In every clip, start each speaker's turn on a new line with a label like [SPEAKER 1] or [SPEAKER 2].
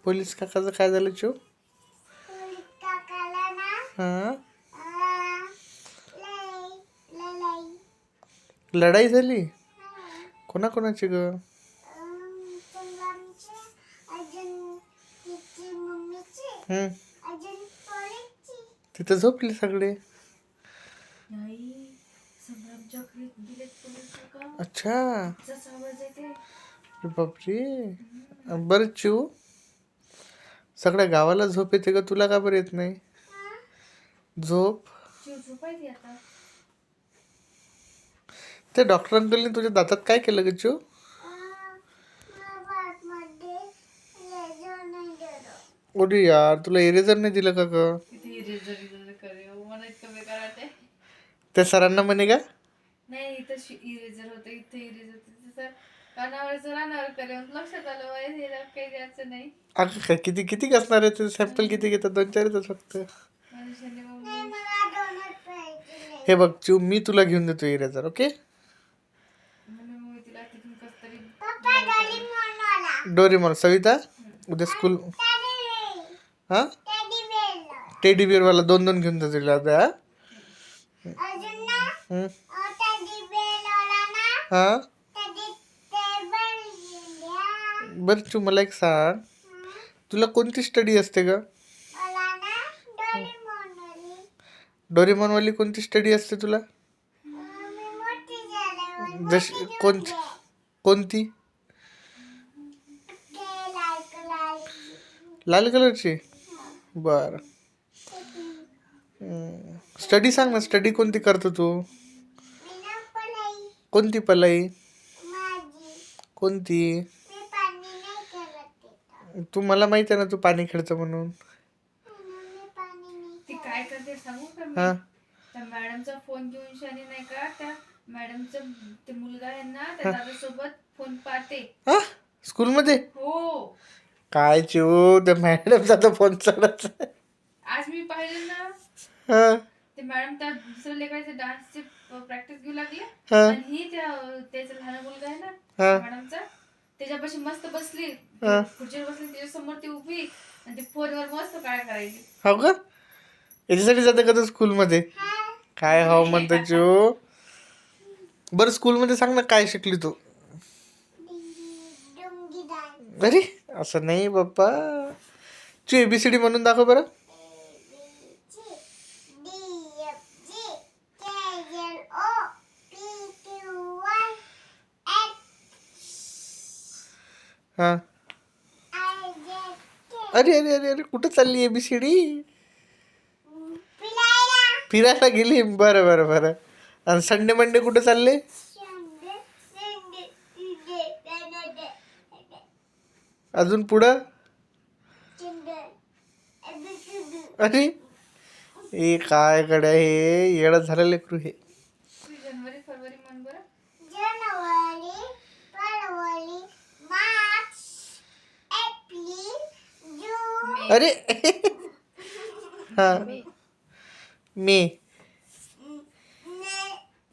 [SPEAKER 1] Police काकाचं काय झालं चिव?
[SPEAKER 2] Police काकाला ना
[SPEAKER 1] हां,
[SPEAKER 2] लई
[SPEAKER 1] लढाई झाली कोणाकोणाची ग?
[SPEAKER 2] संग्रामची, अजून तिची मम्मीची,
[SPEAKER 1] हं,
[SPEAKER 2] अजून पोलीसची.
[SPEAKER 1] तिथं झोपले सगळे.
[SPEAKER 3] नाही संग्रामच्या घरी गेलेत पोलीस काका.
[SPEAKER 1] अच्छा,
[SPEAKER 3] त्याचाच आवाज येते.
[SPEAKER 1] अरे बापरे. बरं चिव, सगळ्या गावाला झोप येते का, तुला का बरं येत नाही झोप?
[SPEAKER 3] जीव झोपायची आता.
[SPEAKER 1] ते डॉक्टर अंकलने तुझ्या दातात काय केलं ग चिव?
[SPEAKER 2] मध्ये लेझर नाही गेलो.
[SPEAKER 1] अरे यार, तुला इरेजर नाही दिलं का ग?
[SPEAKER 3] किती इरेजर करे मला इतकं बेकार वाटते.
[SPEAKER 1] त्या सरांना म्हणे का?
[SPEAKER 3] नाही इथं इरेजर होतं, इथं इरेजर होतं, तसं कानावरचं रानावर करे लक्षात आलं मला हे काही द्यायचं नाही.
[SPEAKER 1] अगं काय किती किती असणार आहे ते? सॅम्पल किती घेतात? 2-4 येतात फक्त.
[SPEAKER 3] मनुष्याने मग
[SPEAKER 2] मला डोनट पाहिजे.
[SPEAKER 1] हे बघ चिव, मी तुला घेऊन देतो इरेजर, ओके?
[SPEAKER 3] म्हणून मग तिला तिथून कसं तरी
[SPEAKER 2] पप्पा डोली म्हणून
[SPEAKER 1] डोरेमॉन. सविता, उद्या स्कूल हां टेडी बिअरवाला 2-2 घेऊन देतो तुला आता.
[SPEAKER 2] अजून ना
[SPEAKER 1] हं?
[SPEAKER 2] टेडी बेलला ना
[SPEAKER 1] हां,
[SPEAKER 2] टेडी टेबल घेऊन
[SPEAKER 1] बरं चिव, मला एक सांग, तुला कोणती स्टडी असते ग?
[SPEAKER 2] मला ना डोली म्हणून
[SPEAKER 1] डोरेमॉनवाली कोणती स्टडी असते तुला?
[SPEAKER 2] मी मोठी झाल्यावर
[SPEAKER 1] जशी कोणती? कोणती? लाल कलरची? बरं. स्टडी सांग ना, स्टडी कोणती करतो तू? कोणती पलाई? कोणती? तू मला माहिती आहे ना, तू पाणी खेळतं म्हणून.
[SPEAKER 3] ती काय करते सांगू का मी?
[SPEAKER 1] हां,
[SPEAKER 3] त्या मॅडमचा फोन घेऊन शाने नाही का, त्या मॅडमचं ते मुलगा आहे ना त्या दादासोबत फोन पाहते.
[SPEAKER 1] हां, स्कूलमध्ये?
[SPEAKER 3] हो,
[SPEAKER 1] काय चिव, त्या मॅडमचा तर फोन चालत.
[SPEAKER 3] आज मी पाहिलं ना
[SPEAKER 1] हां,
[SPEAKER 3] ते मॅडम त्या दुसऱ्या लेकराचे डान्सचे प्रॅक्टिस घेऊ लागले
[SPEAKER 1] हां,
[SPEAKER 3] आणि ही त्याचा लहान मुलगा आहे ना
[SPEAKER 1] हां,
[SPEAKER 3] मॅडमचा त्याच्यापाशी मस्त बसली,
[SPEAKER 1] हां.
[SPEAKER 3] खुर्चीवर बसली, त्याच्या समोर ती उभी आणि ती फोनवर मस्त काय करायची.
[SPEAKER 1] हो का? याच्यासाठी जाते का तू स्कूलमध्ये? काय हो म्हणतो चिव? बरं, स्कूलमध्ये सांग ना, काय शिकली तू? अरे असं नाही बाप्पा. तू ABCD म्हणून दाखव बरं. हां. अरे अरे अरे अरे, कुठं चालली ABCD? फिरायला गेली? बरं बरं बरं. आणि संडे मंडे कुठं चालले? अजून पुढं? अरे हे काय गड्या, हे येडं झालं लेकरू हे.
[SPEAKER 3] जानेवारी फरवरी म्हण बरं.
[SPEAKER 2] जानेवारी फरवरी मार्च एप्रिल जून
[SPEAKER 1] अरे हां, मे.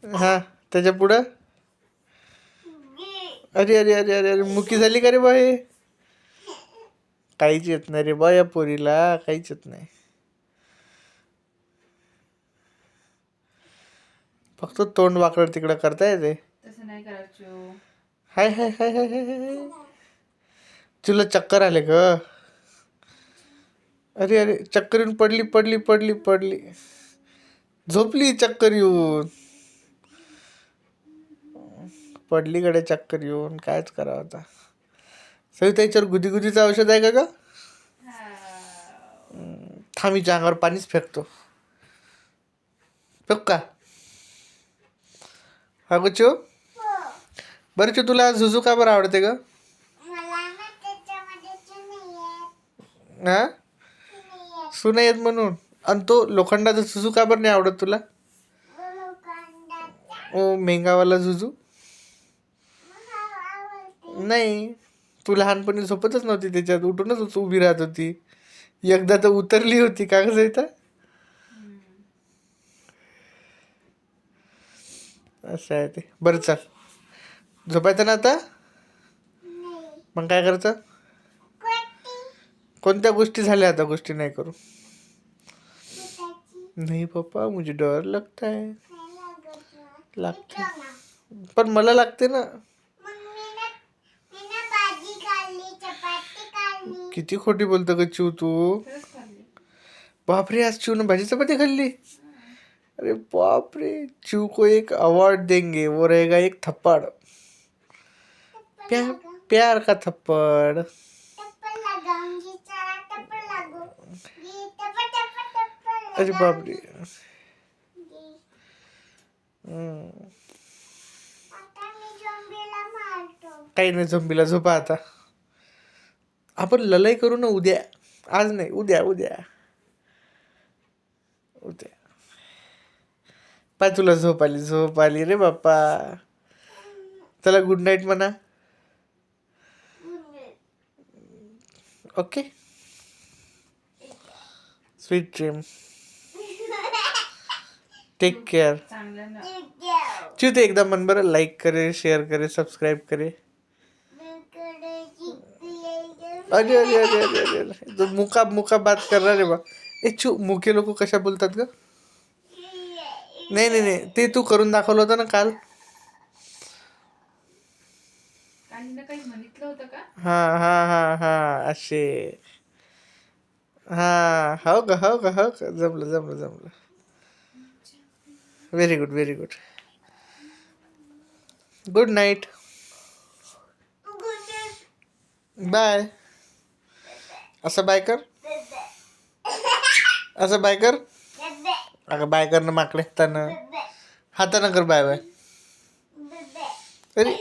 [SPEAKER 1] हां, त्याच्या पुढं? अरे अरे अरे अरे अरे, मुकी झाली का रे बा हे? काहीच येत नाही रे बा या पोरीला, काहीच येत नाही. फक्त तोंड वाकड तिकडं करता येते.
[SPEAKER 3] तसं नाही करायचं.
[SPEAKER 1] हाय हाय हाय हाय हाय हाय. तुला चक्कर आले ग? अरे अरे, चक्कर येऊन पडली पडली पडली पडली, झोपली चक्कर येऊन. पडली कडे चक्कर येऊन, कायच करावं आता. सविता, याच्यावर गुदीचं औषध आहे का ग? थांबीच्या अंगावर पाणीच फेकतो. फेक का? हा गो चिव. बरं चिव, तुला झुझू का बरं आवडते ग?
[SPEAKER 2] मला ना त्याच्यामध्ये चुनी
[SPEAKER 1] हा, सुना येत म्हणून. आणि तो लोखंडाचा झुझू का बरं नाही आवडत तुला? ओ मेंगावाला झुझू नाही. तू लहानपणी झोपतच नव्हती त्याच्यात, उठूनच उभी राहत होती. एकदा तर उतरली होती का ग सविता? असं आहे ते. बरं चाल, झोपायचं ना आता? मग काय करायचं? कोणत्या गोष्टी झाल्या आता गोष्टी नाही करू.
[SPEAKER 2] पिठाची
[SPEAKER 1] नाही पप्पा मुझे डर लगता है.
[SPEAKER 2] नाही लागत ना.
[SPEAKER 1] लागते
[SPEAKER 2] पिठं ना.
[SPEAKER 1] पण मला लागते ना.
[SPEAKER 2] मग मी ना भाजी खाल्ली, चपाती खाल्ली.
[SPEAKER 1] किती खोटी बोलतो का चिव तू.
[SPEAKER 3] खरंच खाल्ली.
[SPEAKER 1] बापरे आज चिव ने भाजी चपाती खाल्ली. अरे बाप रे. चिव को एक अवार्ड देंगे, वो रहेगा एक थप्पड़. प्यार प्यार का थप्पड़.
[SPEAKER 2] टप्पल लगाऊंगी, चला टप्पल लागो. ये टप्पल टप्पल टप्पल
[SPEAKER 1] अरे बाप रे.
[SPEAKER 2] लगाऊंगी.
[SPEAKER 1] हम्म.
[SPEAKER 2] आता मी झोंबीला मारतो.
[SPEAKER 1] काही नाही झोंबीला झोपा आता. आपण ललाई करू ना उद्या. आज नाही उद्या उद्या उद्या. पाय तुला झोप आली रे बाप्पा. चला गुड नाईट म्हणा. Okay sweet dream. Take care.
[SPEAKER 3] चांगलं ना.
[SPEAKER 1] चिव ते एकदा मन बरं लाईक करे शेअर करे सबस्क्राईब करे. अरे अरे अरे अरे अरे अरे तो मुका बात कर रहा रे बा. ए चू मुके लोक कशा बोलतात ग. नाही नाही नाही ते तू करून दाखवलं होतं ना काल.
[SPEAKER 3] काही ना काही म्हणितलं होतं का?
[SPEAKER 1] हा हा हा हा असे. हा हो का जमलं. Very good. Good night. Bye. असं बाय कर. अगं बाय कर ना माकडे हातानं कर बाय बाय. अरे